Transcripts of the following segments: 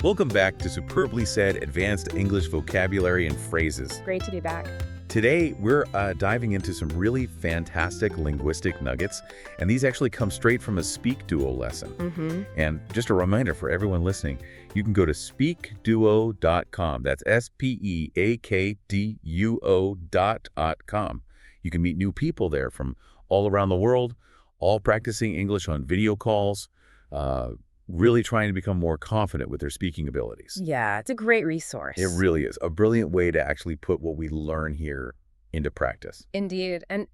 Welcome back to Superbly Said Advanced English Vocabulary and Phrases. Great to be back. Today, we're diving into some really fantastic linguistic nuggets, and these actually come straight from a SpeakDuo lesson. And just a reminder for everyone listening, you can go to SpeakDuo.com. That's SpeakDuo.com. You can meet new people there from all around the world, all practicing English on video calls, really trying to become more confident with their speaking abilities. Yeah, it's a great resource. It really is. A brilliant way to actually put what we learn here into practice. Indeed. And,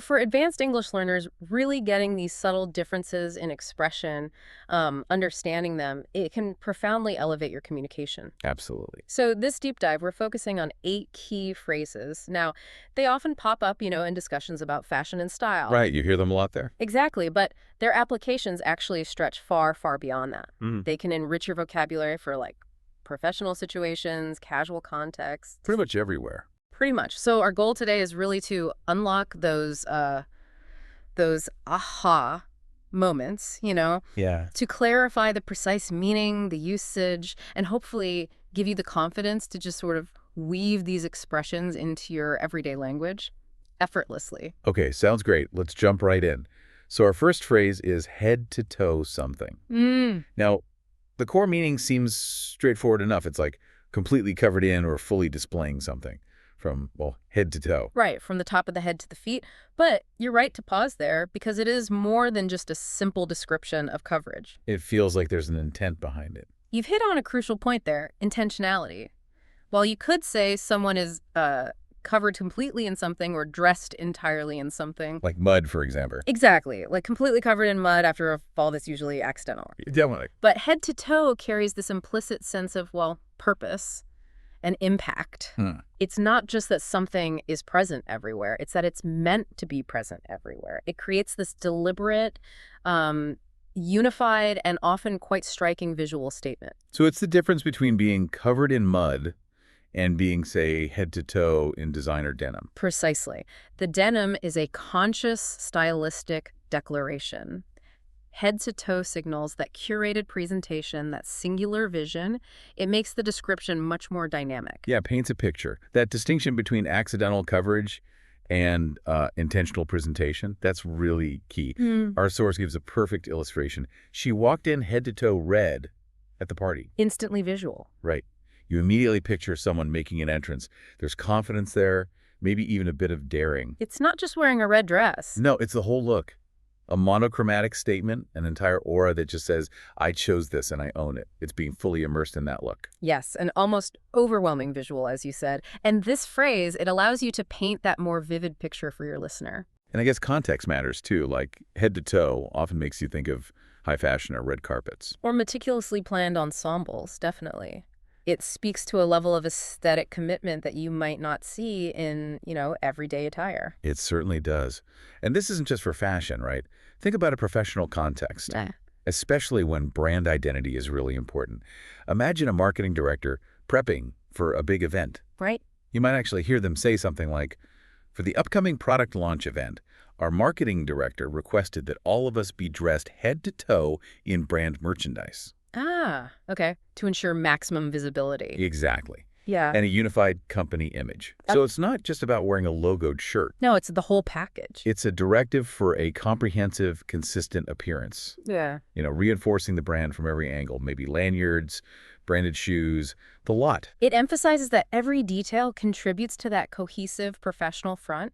for advanced English learners, really getting these subtle differences in expression, understanding them, it can profoundly elevate your communication. Absolutely. So this deep dive, we're focusing on 8 key phrases. Now, they often pop up, in discussions about fashion and style. Right. You hear them a lot there? Exactly. But their applications actually stretch far, far beyond that. They can enrich your vocabulary for, professional situations, casual contexts. Pretty much everywhere. Pretty much. So our goal today is really to unlock those aha moments, Yeah. to clarify the precise meaning, the usage, and hopefully give you the confidence to just sort of weave these expressions into your everyday language effortlessly. Okay, sounds great. Let's jump right in. So our first phrase is head to toe something. Now, the core meaning seems straightforward enough. It's like completely covered in or fully displaying something. From, head to toe. Right, from the top of the head to the feet. But you're right to pause there because it is more than just a simple description of coverage. It feels like there's an intent behind it. You've hit on a crucial point there, intentionality. While you could say someone is covered completely in something or dressed entirely in something. Like mud, for example. Exactly, like completely covered in mud after a fall that's usually accidental. Definitely. But head to toe carries this implicit sense of, purpose and impact. It's not just that something is present everywhere. It's that it's meant to be present everywhere. It creates this deliberate, unified, and often quite striking visual statement. So it's the difference between being covered in mud and being, say, head to toe in designer denim. Precisely. The denim is a conscious, stylistic declaration. Head-to-toe signals that curated presentation, that singular vision. It makes the description much more dynamic. Yeah, paints a picture. That distinction between accidental coverage and intentional presentation, that's really key. Our source gives a perfect illustration. She walked in head-to-toe red at the party. Instantly visual. Right. You immediately picture someone making an entrance. There's confidence there, maybe even a bit of daring. It's not just wearing a red dress. No, it's the whole look. A monochromatic statement, an entire aura that just says, I chose this and I own it. It's being fully immersed in that look. Yes, an almost overwhelming visual, as you said. And this phrase, it allows you to paint that more vivid picture for your listener. And I guess context matters too, like head to toe often makes you think of high fashion or red carpets. Or meticulously planned ensembles, definitely. It speaks to a level of aesthetic commitment that you might not see in, everyday attire. It certainly does. And this isn't just for fashion, right? Think about a professional context, especially when brand identity is really important. Imagine a marketing director prepping for a big event. Right. You might actually hear them say something like, for the upcoming product launch event, our marketing director requested that all of us be dressed head to toe in brand merchandise. Ah, okay. To ensure maximum visibility. Exactly. Yeah. And a unified company image. So it's not just about wearing a logoed shirt. No, it's the whole package. It's a directive for a comprehensive, consistent appearance. Yeah. Reinforcing the brand from every angle, maybe lanyards, branded shoes, the lot. It emphasizes that every detail contributes to that cohesive professional front.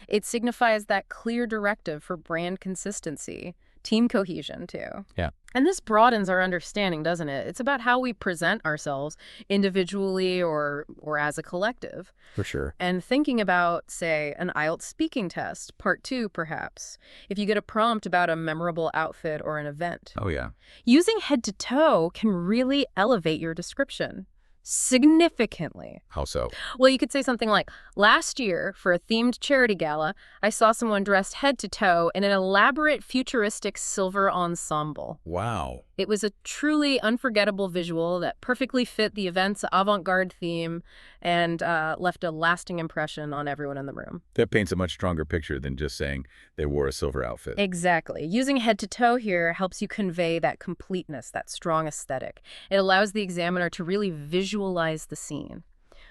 It signifies that clear directive for brand consistency. Team cohesion, too. Yeah. And this broadens our understanding, doesn't it? It's about how we present ourselves individually or as a collective. For sure. And thinking about, say, an IELTS speaking test, part 2, perhaps, if you get a prompt about a memorable outfit or an event. Oh, yeah. Using head to toe can really elevate your description. Significantly. How so? Well, you could say something like, last year, for a themed charity gala, I saw someone dressed head to toe in an elaborate futuristic silver ensemble. Wow. It was a truly unforgettable visual that perfectly fit the event's avant-garde theme and left a lasting impression on everyone in the room. That paints a much stronger picture than just saying they wore a silver outfit. Exactly. Using head to toe here helps you convey that completeness, that strong aesthetic. It allows the examiner to really visualize the scene,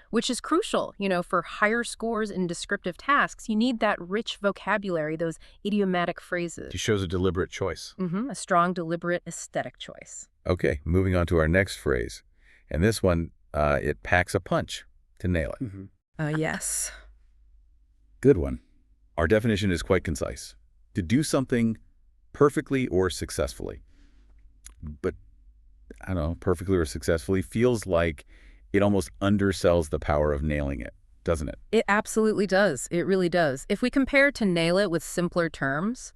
which is crucial, for higher scores in descriptive tasks. You need that rich vocabulary, those idiomatic phrases. It shows a deliberate choice. A strong, deliberate aesthetic choice. Okay, moving on to our next phrase. And this one, it packs a punch to nail it. Yes. Good one. Our definition is quite concise. To do something perfectly or successfully. But, I don't know, perfectly or successfully feels like it almost undersells the power of nailing it, doesn't it? It absolutely does. It really does. If we compare to nail it with simpler terms,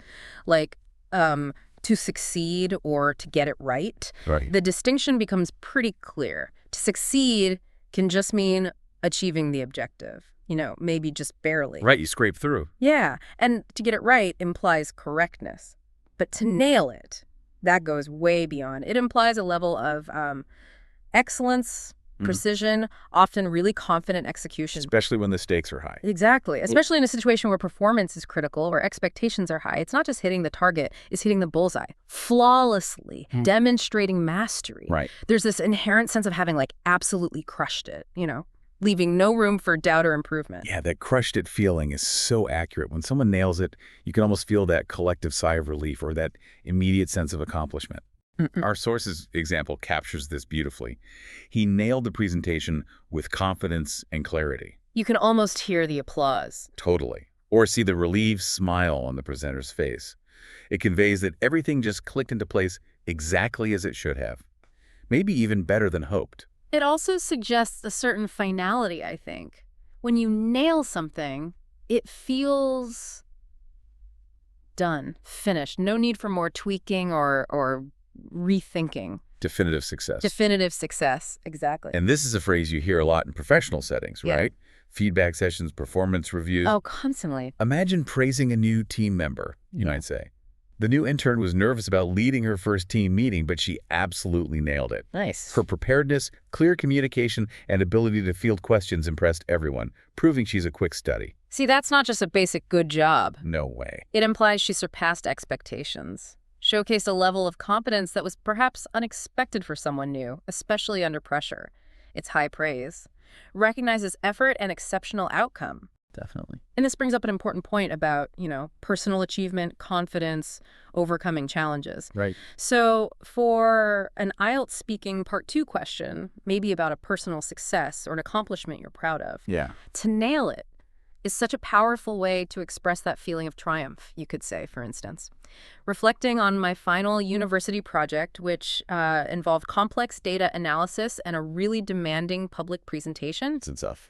like to succeed or to get it right, the distinction becomes pretty clear. To succeed can just mean achieving the objective, maybe just barely. Right, you scrape through. Yeah, and to get it right implies correctness. But to nail it, that goes way beyond. It implies a level of excellence, precision, often really confident execution. Especially when the stakes are high. Exactly. Especially in a situation where performance is critical or expectations are high. It's not just hitting the target, it's hitting the bullseye. Flawlessly, demonstrating mastery. Right. There's this inherent sense of having absolutely crushed it, leaving no room for doubt or improvement. Yeah, that crushed it feeling is so accurate. When someone nails it, you can almost feel that collective sigh of relief or that immediate sense of accomplishment. Our source's example captures this beautifully. He nailed the presentation with confidence and clarity. You can almost hear the applause. Totally. Or see the relieved smile on the presenter's face. It conveys that everything just clicked into place exactly as it should have. Maybe even better than hoped. It also suggests a certain finality, I think. When you nail something, it feels done, finished. No need for more tweaking or rethinking. Definitive success. Definitive success, exactly. And this is a phrase you hear a lot in professional settings, right? Feedback sessions, performance reviews. Oh, constantly. Imagine praising a new team member, you might say. The new intern was nervous about leading her first team meeting, but she absolutely nailed it. Nice. Her preparedness, clear communication, and ability to field questions impressed everyone, proving she's a quick study. See, that's not just a basic good job. No way. It implies she surpassed expectations. Showcased a level of competence that was perhaps unexpected for someone new, especially under pressure. It's high praise. Recognizes effort and exceptional outcome. Definitely. And this brings up an important point about, personal achievement, confidence, overcoming challenges. Right. So for an IELTS speaking part 2 question, maybe about a personal success or an accomplishment you're proud of, to nail it is such a powerful way to express that feeling of triumph, you could say, for instance. Reflecting on my final university project, which involved complex data analysis and a really demanding public presentation. It's tough.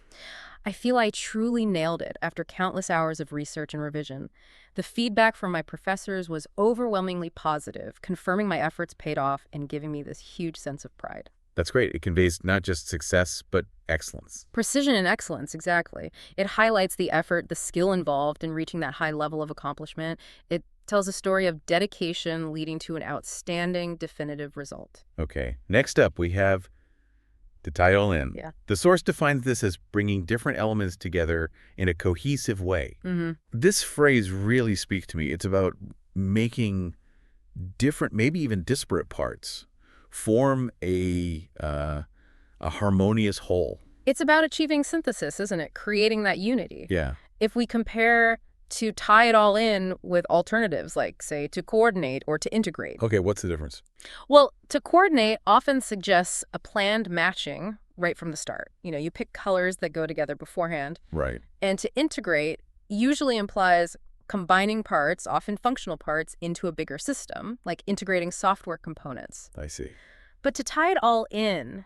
I feel I truly nailed it after countless hours of research and revision. The feedback from my professors was overwhelmingly positive, confirming my efforts paid off and giving me this huge sense of pride. That's great. It conveys not just success, but excellence. Precision and excellence, exactly. It highlights the effort, the skill involved in reaching that high level of accomplishment. It tells a story of dedication leading to an outstanding, definitive result. Okay. Next up, we have to tie it all in. Yeah. The source defines this as bringing different elements together in a cohesive way. This phrase really speaks to me. It's about making different, maybe even disparate parts form a harmonious whole. It's about achieving synthesis, isn't it? Creating that unity. Yeah. If we compare to tie it all in with alternatives, like, say, to coordinate or to integrate. Okay, what's the difference? Well, to coordinate often suggests a planned matching right from the start. You pick colors that go together beforehand. Right. And to integrate usually implies combining parts, often functional parts, into a bigger system, like integrating software components. I see. But to tie it all in,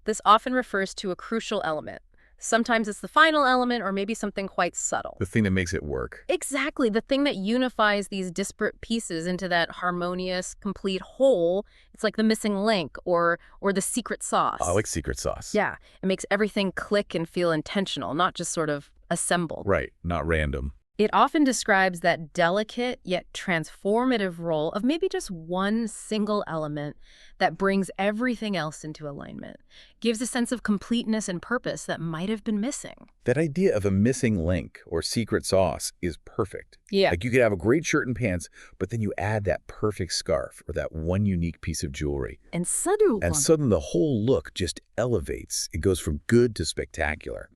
this often refers to a crucial element. Sometimes it's the final element or maybe something quite subtle. The thing that makes it work. Exactly. The thing that unifies these disparate pieces into that harmonious, complete whole. It's like the missing link or the secret sauce. I like secret sauce. Yeah. It makes everything click and feel intentional, not just sort of assembled. Right. Not random. It often describes that delicate yet transformative role of maybe just one single element that brings everything else into alignment, gives a sense of completeness and purpose that might have been missing. That idea of a missing link or secret sauce is perfect. Yeah. Like you could have a great shirt and pants, but then you add that perfect scarf or that one unique piece of jewelry. And suddenly The whole look just elevates. It goes from good to spectacular.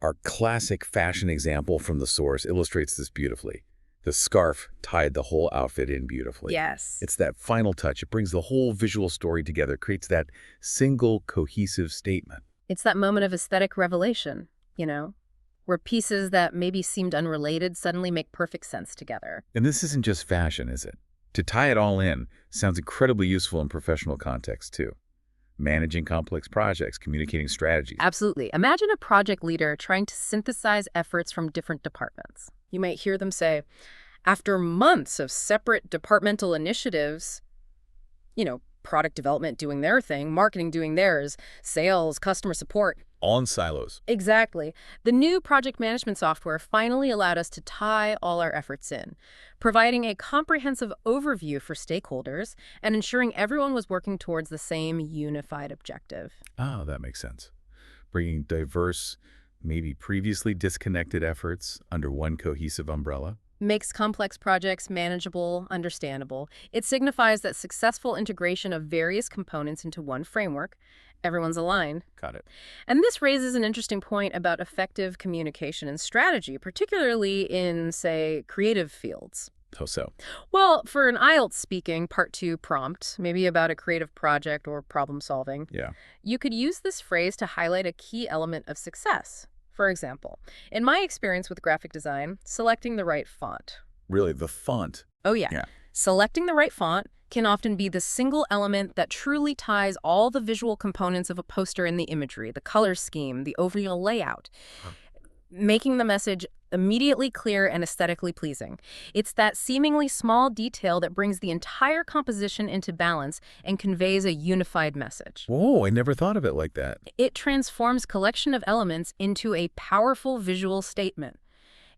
Our classic fashion example from the source illustrates this beautifully. The scarf tied the whole outfit in beautifully. Yes. It's that final touch. It brings the whole visual story together, creates that single cohesive statement. It's that moment of aesthetic revelation, where pieces that maybe seemed unrelated suddenly make perfect sense together. And this isn't just fashion, is it? To tie it all in sounds incredibly useful in professional contexts, too. Managing complex projects, communicating strategies. Absolutely. Imagine a project leader trying to synthesize efforts from different departments. You might hear them say, after months of separate departmental initiatives, product development doing their thing, marketing doing theirs, sales, customer support. All in silos. Exactly. The new project management software finally allowed us to tie all our efforts in, providing a comprehensive overview for stakeholders and ensuring everyone was working towards the same unified objective. Oh, that makes sense. Bringing diverse, maybe previously disconnected efforts under one cohesive umbrella. Makes complex projects manageable, understandable. It signifies that successful integration of various components into one framework. Everyone's aligned. Got it. And this raises an interesting point about effective communication and strategy, particularly in, say, creative fields. How so? Well, for an IELTS speaking Part 2 prompt, maybe about a creative project or problem solving, Yeah. you could use this phrase to highlight a key element of success. For example, in my experience with graphic design, selecting the right font. Really, the font. Oh, yeah. Yeah. Selecting the right font can often be the single element that truly ties all the visual components of a poster in the imagery, the color scheme, the overall layout, making the message immediately clear and aesthetically pleasing. It's that seemingly small detail that brings the entire composition into balance and conveys a unified message. Whoa, I never thought of it like that. It transforms collection of elements into a powerful visual statement.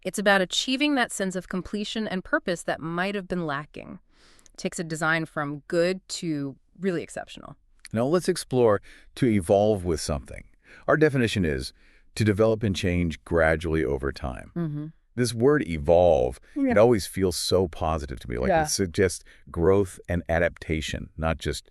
It's about achieving that sense of completion and purpose that might have been lacking. It takes a design from good to really exceptional. Now let's explore to evolve with something. Our definition is to develop and change gradually over time. This word evolve, it always feels so positive to me. Like it suggests growth and adaptation, not just,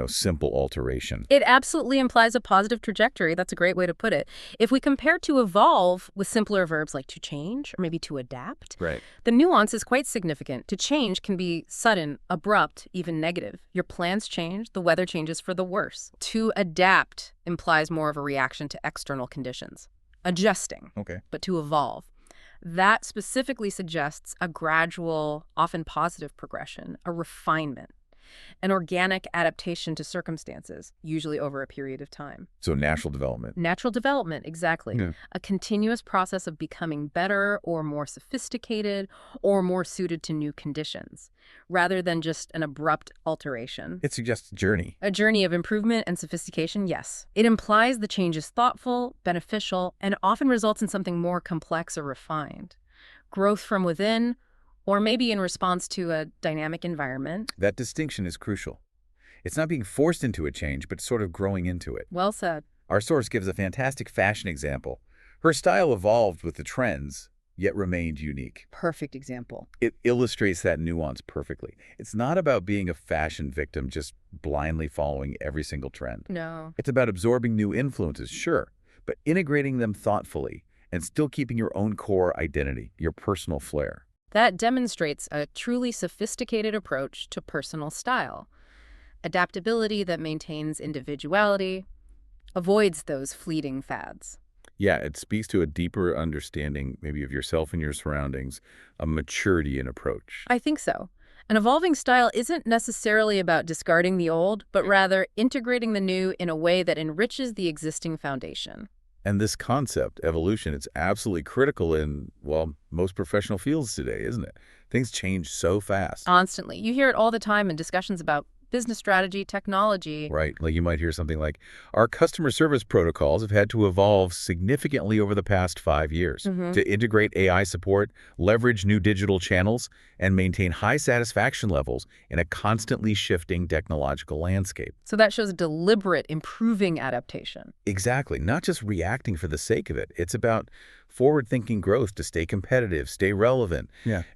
simple alteration. It absolutely implies a positive trajectory. That's a great way to put it. If we compare to evolve with simpler verbs like to change or maybe to adapt, Right. the nuance is quite significant. To change can be sudden, abrupt, even negative. Your plans change, the weather changes for the worse. To adapt implies more of a reaction to external conditions. Adjusting. Okay. But to evolve. That specifically suggests a gradual, often positive progression, a refinement, an organic adaptation to circumstances, usually over a period of time. So natural development. Natural development, exactly. Yeah. A continuous process of becoming better or more sophisticated or more suited to new conditions, rather than just an abrupt alteration. It suggests a journey. A journey of improvement and sophistication, yes. It implies the change is thoughtful, beneficial, and often results in something more complex or refined. Growth from within, or maybe in response to a dynamic environment. That distinction is crucial. It's not being forced into a change, but sort of growing into it. Well said. Our source gives a fantastic fashion example. Her style evolved with the trends, yet remained unique. Perfect example. It illustrates that nuance perfectly. It's not about being a fashion victim, just blindly following every single trend. No. It's about absorbing new influences, sure, but integrating them thoughtfully and still keeping your own core identity, your personal flair. That demonstrates a truly sophisticated approach to personal style. Adaptability that maintains individuality, avoids those fleeting fads. Yeah, it speaks to a deeper understanding maybe of yourself and your surroundings, a maturity in approach. I think so. An evolving style isn't necessarily about discarding the old, but rather integrating the new in a way that enriches the existing foundation. And this concept, evolution, it's absolutely critical in, well, most professional fields today, isn't it? Things change so fast. Constantly. You hear it all the time in discussions about business strategy, technology. Right. Like you might hear something like, our customer service protocols have had to evolve significantly over the past 5 years to integrate AI support, leverage new digital channels, and maintain high satisfaction levels in a constantly shifting technological landscape. So that shows deliberate, improving adaptation. Exactly. Not just reacting for the sake of it. It's about forward-thinking growth to stay competitive, stay relevant,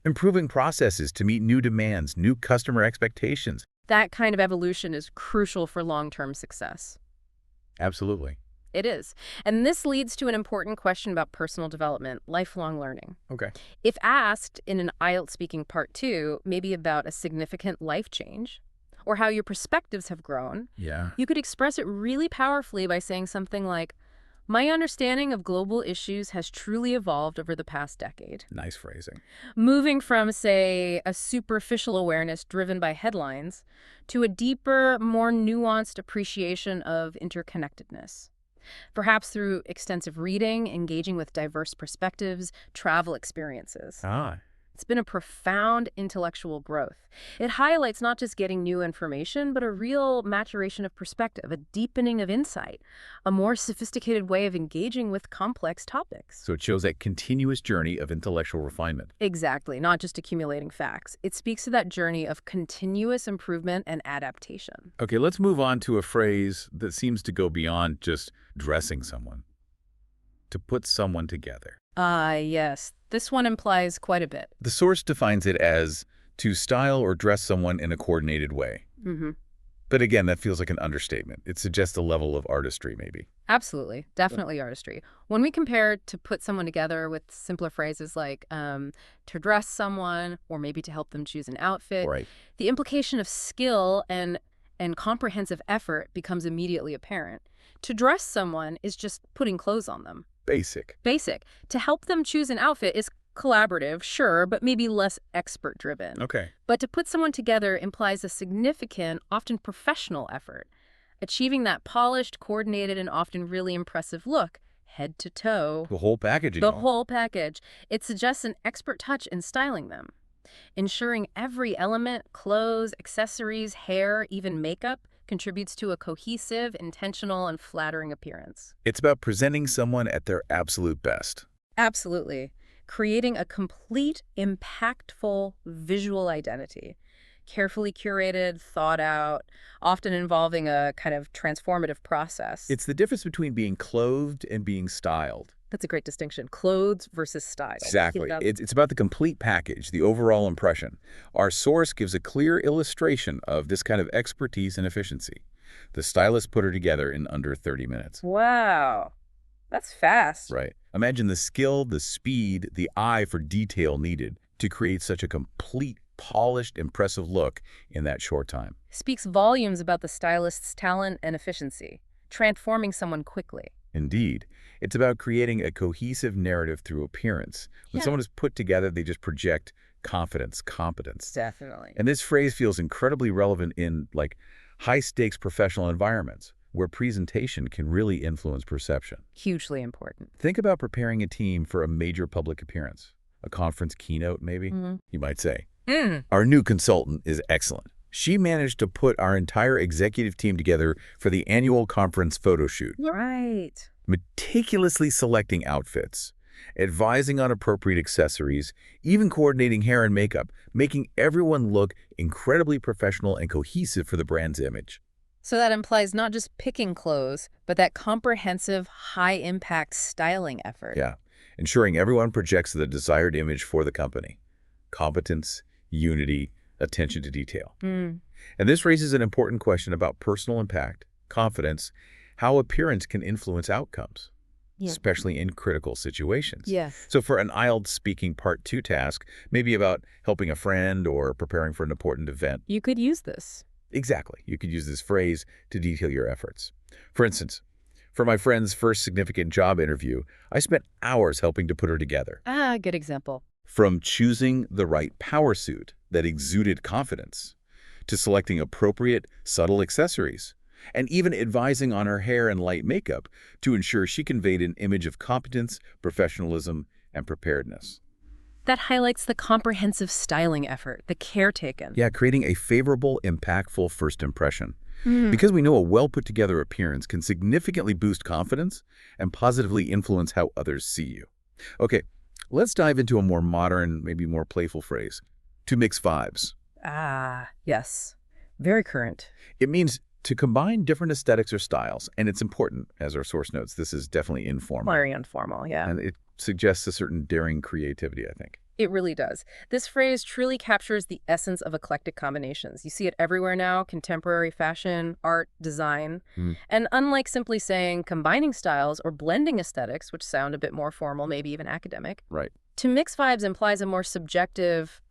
improving processes to meet new demands, new customer expectations. That kind of evolution is crucial for long-term success. Absolutely. It is. And this leads to an important question about personal development, lifelong learning. Okay. If asked in an IELTS speaking part 2, maybe about a significant life change, or how your perspectives have grown, you could express it really powerfully by saying something like, my understanding of global issues has truly evolved over the past decade. Nice phrasing. Moving from, say, a superficial awareness driven by headlines to a deeper, more nuanced appreciation of interconnectedness. Perhaps through extensive reading, engaging with diverse perspectives, travel experiences. It's been a profound intellectual growth. It highlights not just getting new information, but a real maturation of perspective, a deepening of insight, a more sophisticated way of engaging with complex topics. So it shows that continuous journey of intellectual refinement. Exactly, not just accumulating facts. It speaks to that journey of continuous improvement and adaptation. Okay, let's move on to a phrase that seems to go beyond just dressing someone. To put someone together. Yes. This one implies quite a bit. The source defines it as to style or dress someone in a coordinated way. But again, that feels like an understatement. It suggests a level of artistry, maybe. Absolutely. Definitely artistry. When we compare to put someone together with simpler phrases like to dress someone or maybe to help them choose an outfit, the implication of skill and comprehensive effort becomes immediately apparent. To dress someone is just putting clothes on them. Basic. To help them choose an outfit is collaborative, sure, but maybe less expert-driven. But to put someone together implies a significant, often professional effort. Achieving that polished, coordinated, and often really impressive look, head to toe. The whole package. The whole package. It suggests an expert touch in styling them. Ensuring every element, clothes, accessories, hair, even makeup, contributes to a cohesive, intentional, and flattering appearance. It's about presenting someone at their absolute best. Absolutely. Creating a complete, impactful visual identity. Carefully curated, thought out, often involving a kind of transformative process. It's the difference between being clothed and being styled. That's a great distinction. Clothes versus style. Exactly. It's about the complete package, the overall impression. Our source gives a clear illustration of this kind of expertise and efficiency. The stylist put her together in under 30 minutes. Wow. That's fast. Right. Imagine the skill, the speed, the eye for detail needed to create such a complete, polished, impressive look in that short time. Speaks volumes about the stylist's talent and efficiency, transforming someone quickly. Indeed. It's about creating a cohesive narrative through appearance. When someone is put together, they just project confidence, competence. Definitely. And this phrase feels incredibly relevant in, like, high-stakes professional environments where presentation can really influence perception. Hugely important. Think about preparing a team for a major public appearance. A conference keynote, maybe, you might say. Our new consultant is excellent. She managed to put our entire executive team together for the annual conference photo shoot. Right. Meticulously selecting outfits, advising on appropriate accessories, even coordinating hair and makeup, making everyone look incredibly professional and cohesive for the brand's image. So that implies not just picking clothes, but that comprehensive, high-impact styling effort. Yeah, ensuring everyone projects the desired image for the company. Competence, unity, attention to detail. And this raises an important question about personal impact, confidence, how appearance can influence outcomes, especially in critical situations. So for an IELTS speaking part 2 task, maybe about helping a friend or preparing for an important event. You could use this. Exactly. You could use this phrase to detail your efforts. For instance, for my friend's first significant job interview, I spent hours helping to put her together. Good example. From choosing the right power suit that exuded confidence, to selecting appropriate, subtle accessories, and even advising on her hair and light makeup to ensure she conveyed an image of competence, professionalism, and preparedness. That highlights the comprehensive styling effort, the care taken. Yeah, creating a favorable, impactful first impression. Because we know a well-put-together appearance can significantly boost confidence and positively influence how others see you. Okay, let's dive into a more modern, maybe more playful phrase, to mix vibes. Ah, yes. Very current. It means to combine different aesthetics or styles, and it's important, as our source notes, this is definitely informal. Very informal, yeah. And it suggests a certain daring creativity, I think. It really does. This phrase truly captures the essence of eclectic combinations. You see it everywhere now: contemporary fashion, art, design. And unlike simply saying combining styles or blending aesthetics, which sound a bit more formal, maybe even academic, Right. to mix vibes implies a more subjective,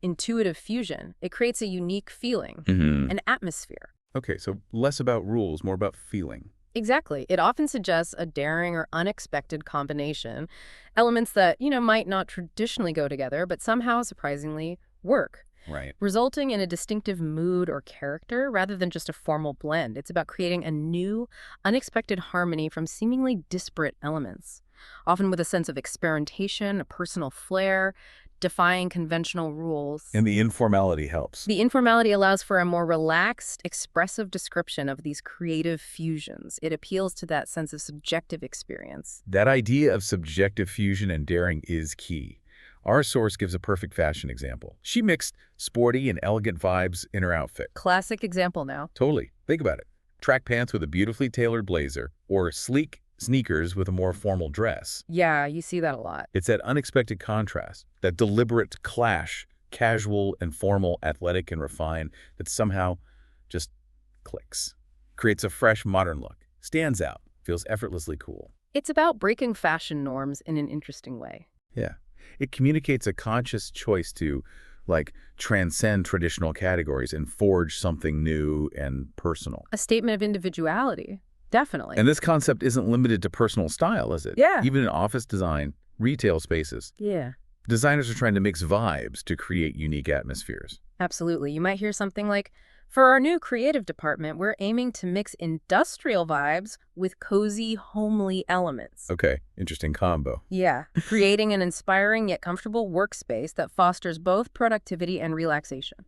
intuitive fusion. It creates a unique feeling, an atmosphere. Okay, so less about rules, more about feeling. Exactly. It often suggests a daring or unexpected combination, elements that, might not traditionally go together, but somehow surprisingly work, Right. resulting in a distinctive mood or character rather than just a formal blend. It's about creating a new, unexpected harmony from seemingly disparate elements, often with a sense of experimentation, a personal flair, defying conventional rules. And the informality helps. The informality allows for a more relaxed, expressive description of these creative fusions. It appeals to that sense of subjective experience. That idea of subjective fusion and daring is key. Our source gives a perfect fashion example. She mixed sporty and elegant vibes in her outfit. Classic example now. Totally. Think about it. Track pants with a beautifully tailored blazer, or sleek sneakers with a more formal dress. Yeah, you see that a lot. It's that unexpected contrast, that deliberate clash, casual and formal, athletic and refined, that somehow just clicks. Creates a fresh, modern look. Stands out. Feels effortlessly cool. It's about breaking fashion norms in an interesting way. Yeah. It communicates a conscious choice to, transcend traditional categories and forge something new and personal. A statement of individuality. Definitely. And this concept isn't limited to personal style, is it? Yeah. Even in office design, retail spaces. Yeah. Designers are trying to mix vibes to create unique atmospheres. Absolutely. You might hear something like, for our new creative department, we're aiming to mix industrial vibes with cozy, homely elements. Okay, interesting combo. Yeah, creating an inspiring yet comfortable workspace that fosters both productivity and relaxation.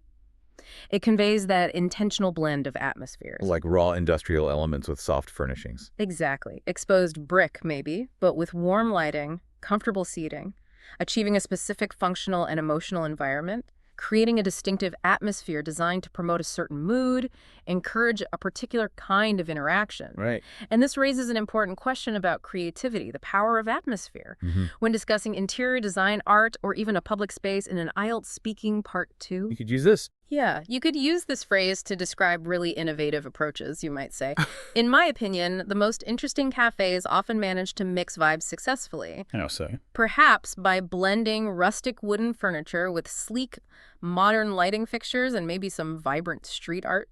It conveys that intentional blend of atmospheres. Like raw industrial elements with soft furnishings. Exactly. Exposed brick, maybe, but with warm lighting, comfortable seating, achieving a specific functional and emotional environment, creating a distinctive atmosphere designed to promote a certain mood, encourage a particular kind of interaction. Right. And this raises an important question about creativity, the power of atmosphere. When discussing interior design, art, or even a public space in an IELTS speaking part 2. You could use this. Yeah, you could use this phrase to describe really innovative approaches, you might say. In my opinion, the most interesting cafes often manage to mix vibes successfully. How so? Perhaps by blending rustic wooden furniture with sleek, modern lighting fixtures and maybe some vibrant street art,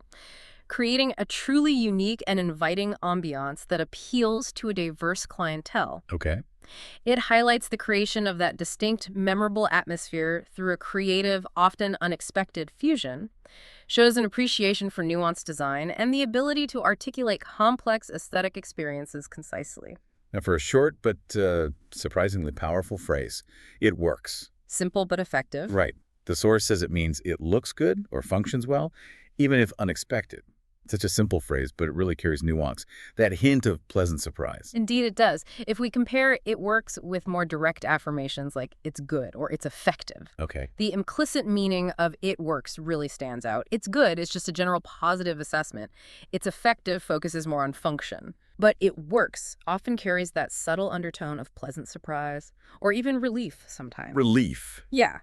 creating a truly unique and inviting ambiance that appeals to a diverse clientele. Okay. It highlights the creation of that distinct, memorable atmosphere through a creative, often unexpected fusion, shows an appreciation for nuanced design, and the ability to articulate complex aesthetic experiences concisely. Now, for a short but surprisingly powerful phrase, it works. Simple but effective. Right. The source says it means it looks good or functions well, even if unexpected. Such a simple phrase, but it really carries nuance. That hint of pleasant surprise. Indeed, it does. If we compare it works with more direct affirmations like it's good or it's effective. Okay. The implicit meaning of it works really stands out. It's good is just a general positive assessment. It's effective focuses more on function. But it works often carries that subtle undertone of pleasant surprise or even relief sometimes. Relief. Yeah.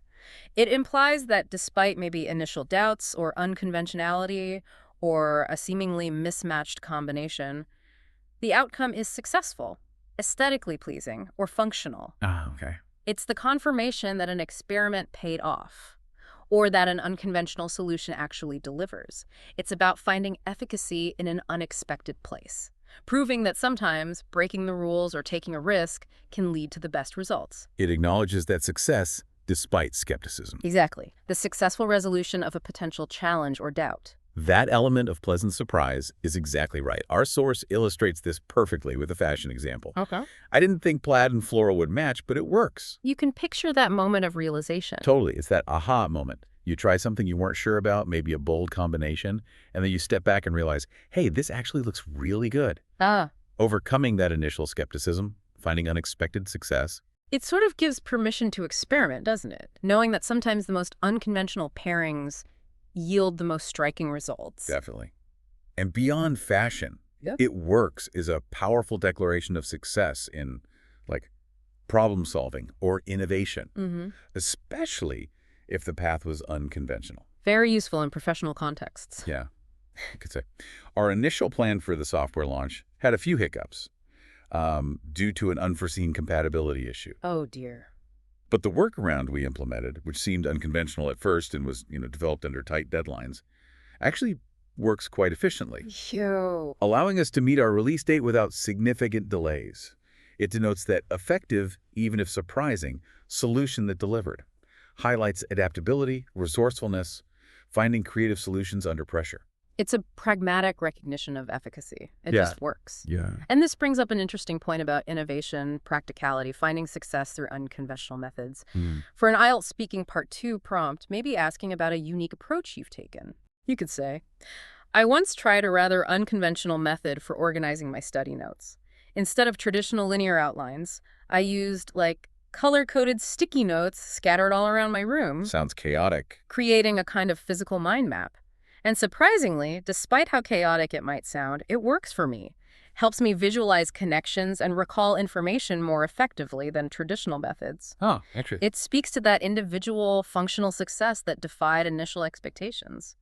It implies that despite maybe initial doubts or unconventionality or a seemingly mismatched combination, the outcome is successful, aesthetically pleasing, or functional. Ah, okay. It's the confirmation that an experiment paid off, or that an unconventional solution actually delivers. It's about finding efficacy in an unexpected place, proving that sometimes breaking the rules or taking a risk can lead to the best results. It acknowledges that success despite skepticism. Exactly. The successful resolution of a potential challenge or doubt. That element of pleasant surprise is exactly right. Our source illustrates this perfectly with a fashion example. Okay. I didn't think plaid and floral would match, but it works. You can picture that moment of realization. Totally. It's that aha moment. You try something you weren't sure about, maybe a bold combination, and then you step back and realize, hey, this actually looks really good. Ah. Overcoming that initial skepticism, finding unexpected success. It sort of gives permission to experiment, doesn't it? Knowing that sometimes the most unconventional pairings yield the most striking results. Definitely. And beyond fashion, Yep. it works is a powerful declaration of success in, like, problem solving or innovation, especially if the path was unconventional. Very useful in professional contexts. Yeah, you could say. Our initial plan for the software launch had a few hiccups due to an unforeseen compatibility issue. Oh, dear. But the workaround we implemented, which seemed unconventional at first and was developed under tight deadlines, actually works quite efficiently, allowing us to meet our release date without significant delays. It denotes that effective, even if surprising, solution that delivered. Highlights adaptability, resourcefulness, finding creative solutions under pressure. It's a pragmatic recognition of efficacy. It Yeah. just works. Yeah. And this brings up an interesting point about innovation, practicality, finding success through unconventional methods. For an IELTS Speaking Part 2 prompt, maybe asking about a unique approach you've taken. You could say, I once tried a rather unconventional method for organizing my study notes. Instead of traditional linear outlines, I used, color-coded sticky notes scattered all around my room, Sounds chaotic. creating a kind of physical mind map. And surprisingly, despite how chaotic it might sound, it works for me. Helps me visualize connections and recall information more effectively than traditional methods. Oh, interesting. It speaks to that individual functional success that defied initial expectations.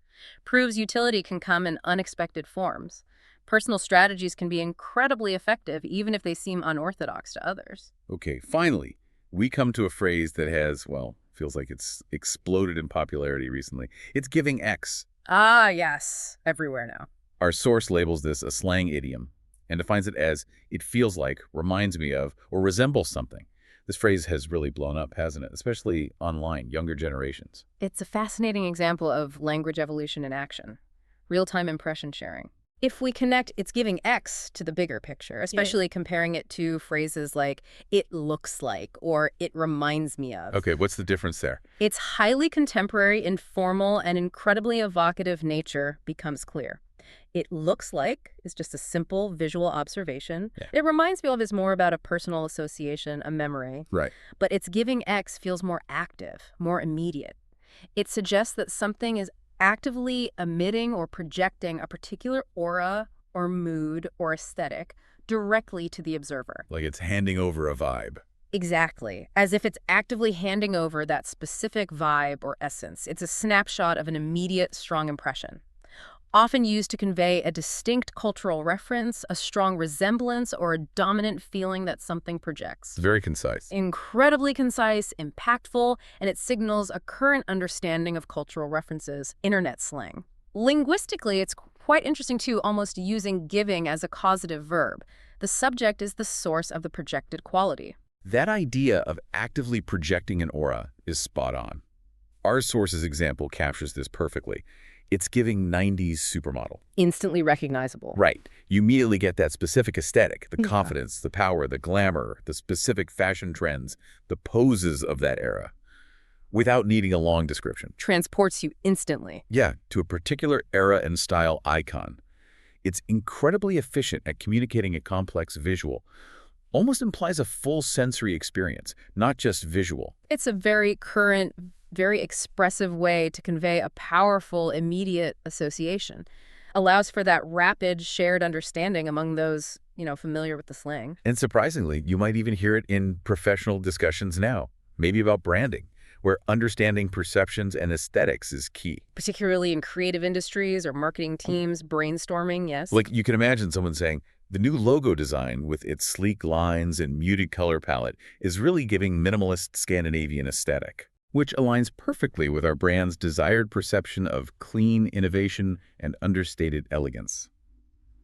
Proves utility can come in unexpected forms. Personal strategies can be incredibly effective even if they seem unorthodox to others. Okay, finally, we come to a phrase that has, feels like it's exploded in popularity recently. It's giving X. Ah, yes. Everywhere now. Our source labels this a slang idiom and defines it as it feels like, reminds me of, or resembles something. This phrase has really blown up, hasn't it? Especially online, younger generations. It's a fascinating example of language evolution in action. Real-time impression sharing. If we connect it's giving X to the bigger picture, especially comparing it to phrases like it looks like or it reminds me of. Okay, what's the difference there? Its highly contemporary, informal, and incredibly evocative nature becomes clear. It looks like is just a simple visual observation. Yeah. It reminds me of is more about a personal association, a memory. Right. But its giving X feels more active, more immediate. It suggests that something is actively emitting or projecting a particular aura or mood or aesthetic directly to the observer. Like it's handing over a vibe. Exactly. As if it's actively handing over that specific vibe or essence. It's a snapshot of an immediate, strong impression. Often used to convey a distinct cultural reference, a strong resemblance, or a dominant feeling that something projects. It's very concise. Incredibly concise, impactful, and it signals a current understanding of cultural references, internet slang. Linguistically, it's quite interesting, too, almost using giving as a causative verb. The subject is the source of the projected quality. That idea of actively projecting an aura is spot on. Our source's example captures this perfectly. It's giving 90s supermodel. Instantly recognizable. Right. You immediately get that specific aesthetic, the confidence, the power, the glamour, the specific fashion trends, the poses of that era, without needing a long description. Transports you instantly. Yeah, to a particular era and style icon. It's incredibly efficient at communicating a complex visual. Almost implies a full sensory experience, not just visual. It's a very current, very expressive way to convey a powerful, immediate association. Allows for that rapid, shared understanding among those, familiar with the slang. And surprisingly, you might even hear it in professional discussions now, maybe about branding, where understanding perceptions and aesthetics is key. Particularly in creative industries or marketing teams, brainstorming, yes? Like you can imagine someone saying, the new logo design with its sleek lines and muted color palette is really giving minimalist Scandinavian aesthetic, which aligns perfectly with our brand's desired perception of clean innovation and understated elegance.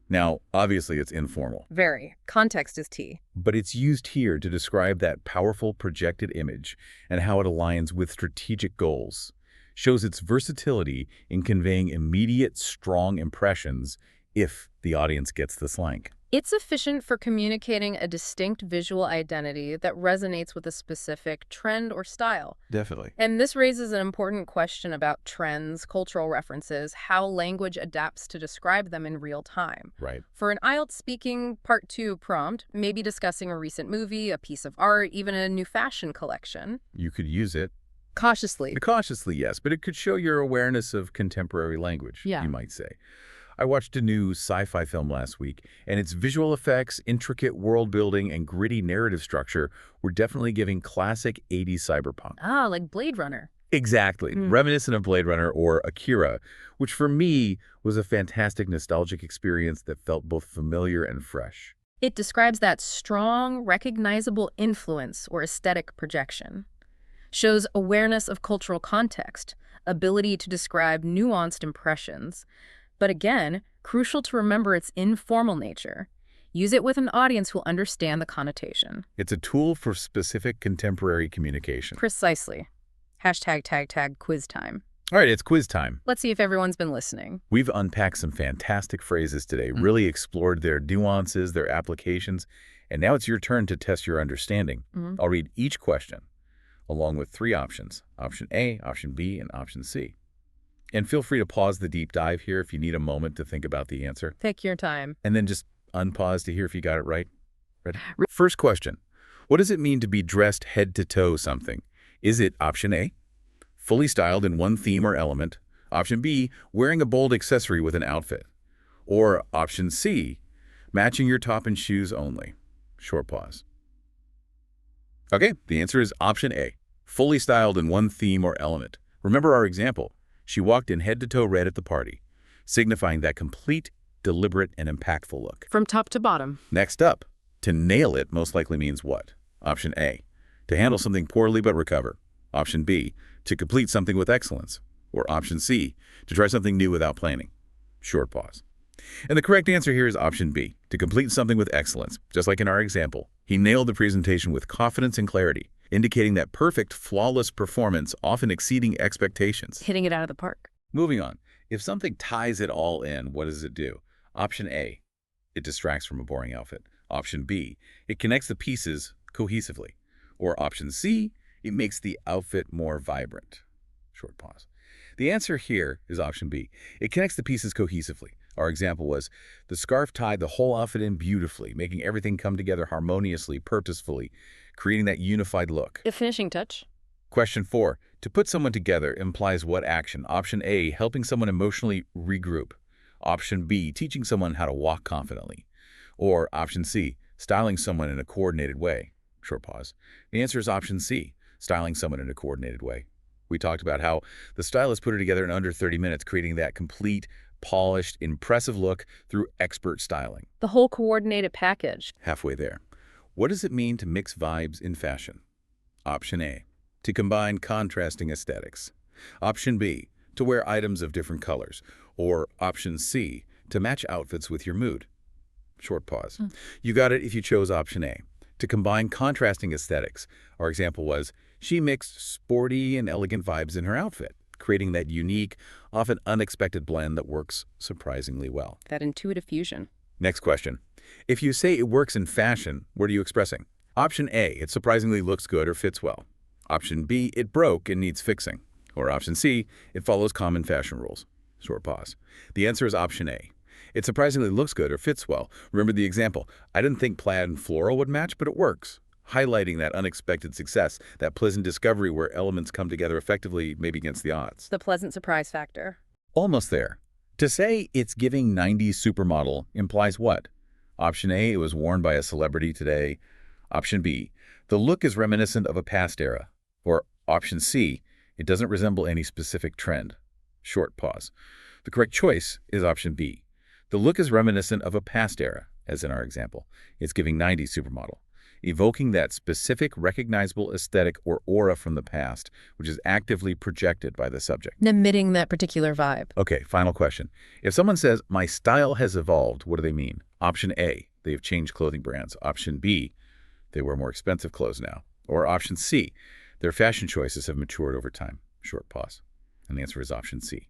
Now, obviously it's informal. Very. Context is key. But it's used here to describe that powerful projected image and how it aligns with strategic goals. shows its versatility in conveying immediate, strong impressions if the audience gets the slang. It's efficient for communicating a distinct visual identity that resonates with a specific trend or style. Definitely. And this raises an important question about trends, cultural references, how language adapts to describe them in real time. Right. For an IELTS speaking Part 2 prompt, maybe discussing a recent movie, a piece of art, even a new fashion collection. You could use it. Cautiously. Cautiously, yes, but it could show your awareness of contemporary language, Yeah. you might say. I watched a new sci-fi film last week, and its visual effects, intricate world building, and gritty narrative structure were definitely giving classic 80s cyberpunk. Ah, like Blade Runner. Exactly. Reminiscent of Blade Runner or Akira, which for me was a fantastic nostalgic experience that felt both familiar and fresh. It describes that strong, recognizable influence or aesthetic projection. Shows awareness of cultural context, ability to describe nuanced impressions, but again, crucial to remember its informal nature. Use it with an audience who'll understand the connotation. It's a tool for specific contemporary communication. Precisely. #tag quiz time. All right, it's quiz time. Let's see if everyone's been listening. We've unpacked some fantastic phrases today, really explored their nuances, their applications, and now it's your turn to test your understanding. I'll read each question, along with 3 options, option A, option B, and option C. And feel free to pause the deep dive here if you need a moment to think about the answer. Take your time. And then just unpause to hear if you got it right. Ready? First question. What does it mean to be dressed head to toe something? Is it option A, fully styled in one theme or element? Option B, wearing a bold accessory with an outfit? Or option C, matching your top and shoes only? Short pause. Okay, the answer is option A, fully styled in one theme or element. Remember our example. She walked in head-to-toe red at the party, signifying that complete, deliberate, and impactful look. From top to bottom. Next up, to nail it most likely means what? Option A, to handle something poorly but recover. Option B, to complete something with excellence. Or option C, to try something new without planning. Short pause. And the correct answer here is option B, to complete something with excellence. Just like in our example, he nailed the presentation with confidence and clarity, indicating that perfect, flawless performance, often exceeding expectations. Hitting it out of the park. Moving on. If something ties it all in, what does it do? Option A, it distracts from a boring outfit. Option B, it connects the pieces cohesively. Or option C, it makes the outfit more vibrant. Short pause. The answer here is option B. It connects the pieces cohesively. Our example was, the scarf tied the whole outfit in beautifully, making everything come together harmoniously, purposefully, creating that unified look. The finishing touch. Question 4. To put someone together implies what action? Option A, helping someone emotionally regroup. Option B, teaching someone how to walk confidently. Or option C, styling someone in a coordinated way. Short pause. The answer is option C, styling someone in a coordinated way. We talked about how the stylist put it together in under 30 minutes, creating that complete, polished, impressive look through expert styling. The whole coordinated package. Halfway there. What does it mean to mix vibes in fashion? Option A, to combine contrasting aesthetics. Option B, to wear items of different colors. Or option C, to match outfits with your mood. Short pause. You got it if you chose option A, to combine contrasting aesthetics. Our example was, she mixed sporty and elegant vibes in her outfit, creating that unique, often unexpected blend that works surprisingly well. That intuitive fusion. Next question. If you say it works in fashion, what are you expressing? Option A, it surprisingly looks good or fits well. Option B, it broke and needs fixing. Or option C, it follows common fashion rules. Short pause. The answer is option A. It surprisingly looks good or fits well. Remember the example. I didn't think plaid and floral would match, but it works. Highlighting that unexpected success, that pleasant discovery where elements come together effectively, maybe against the odds. The pleasant surprise factor. Almost there. To say it's giving 90s supermodel implies what? Option A, it was worn by a celebrity today. Option B, the look is reminiscent of a past era. Or option C, it doesn't resemble any specific trend. Short pause. The correct choice is option B. The look is reminiscent of a past era, as in our example. It's giving 90s supermodel, evoking that specific recognizable aesthetic or aura from the past, which is actively projected by the subject. Emitting that particular vibe. Okay, final question. If someone says, my style has evolved, what do they mean? Option A, they have changed clothing brands. Option B, they wear more expensive clothes now. Or option C, their fashion choices have matured over time. Short pause. And the answer is option C.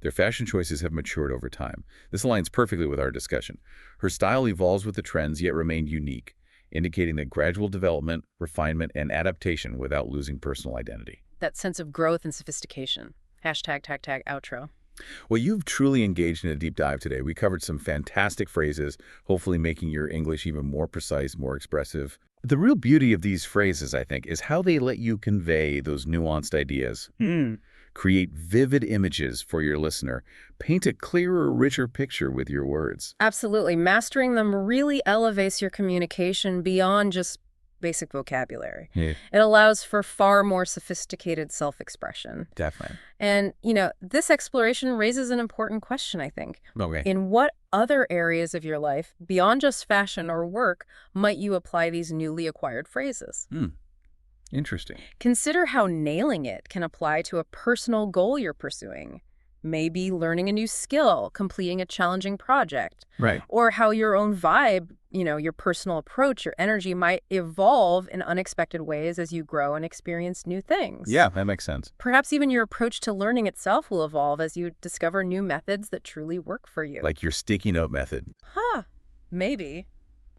Their fashion choices have matured over time. This aligns perfectly with our discussion. Her style evolves with the trends, yet remained unique, indicating that gradual development, refinement, and adaptation without losing personal identity. That sense of growth and sophistication. Hashtag, tag, tag, outro. Well, you've truly engaged in a deep dive today. We covered some fantastic phrases, hopefully making your English even more precise, more expressive. The real beauty of these phrases, I think, is how they let you convey those nuanced ideas. Create vivid images for your listener. Paint a clearer, richer picture with your words. Absolutely. Mastering them really elevates your communication beyond just basic vocabulary. Yeah, It allows for far more sophisticated self-expression. definitely. And, this exploration raises an important question, I think. Okay. In what other areas of your life, beyond just fashion or work, might you apply these newly acquired phrases? Interesting. Consider how nailing it can apply to a personal goal you're pursuing. Maybe learning a new skill, completing a challenging project, Right. or how your own vibe, your personal approach, your energy might evolve in unexpected ways as you grow and experience new things. Yeah, that makes sense. Perhaps even your approach to learning itself will evolve as you discover new methods that truly work for you. Like your sticky note method. Maybe.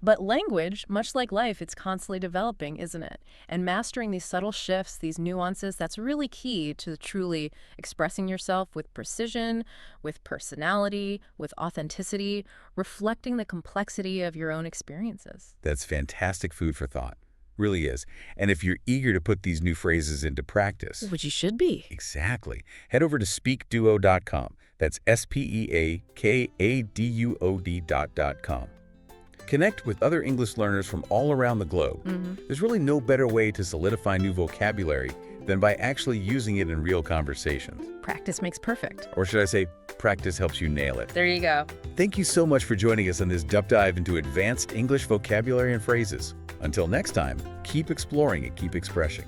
But language, much like life, it's constantly developing, isn't it? And mastering these subtle shifts, these nuances, that's really key to truly expressing yourself with precision, with personality, with authenticity, reflecting the complexity of your own experiences. That's fantastic food for thought. Really is. And if you're eager to put these new phrases into practice. Which you should be. Exactly. Head over to SpeakDuo.com. That's SpeakDuo.com. Connect with other English learners from all around the globe. There's really no better way to solidify new vocabulary than by actually using it in real conversations. Practice makes perfect. Or should I say, practice helps you nail it. There you go. Thank you so much for joining us on this deep dive into advanced English vocabulary and phrases. Until next time, keep exploring and keep expressing.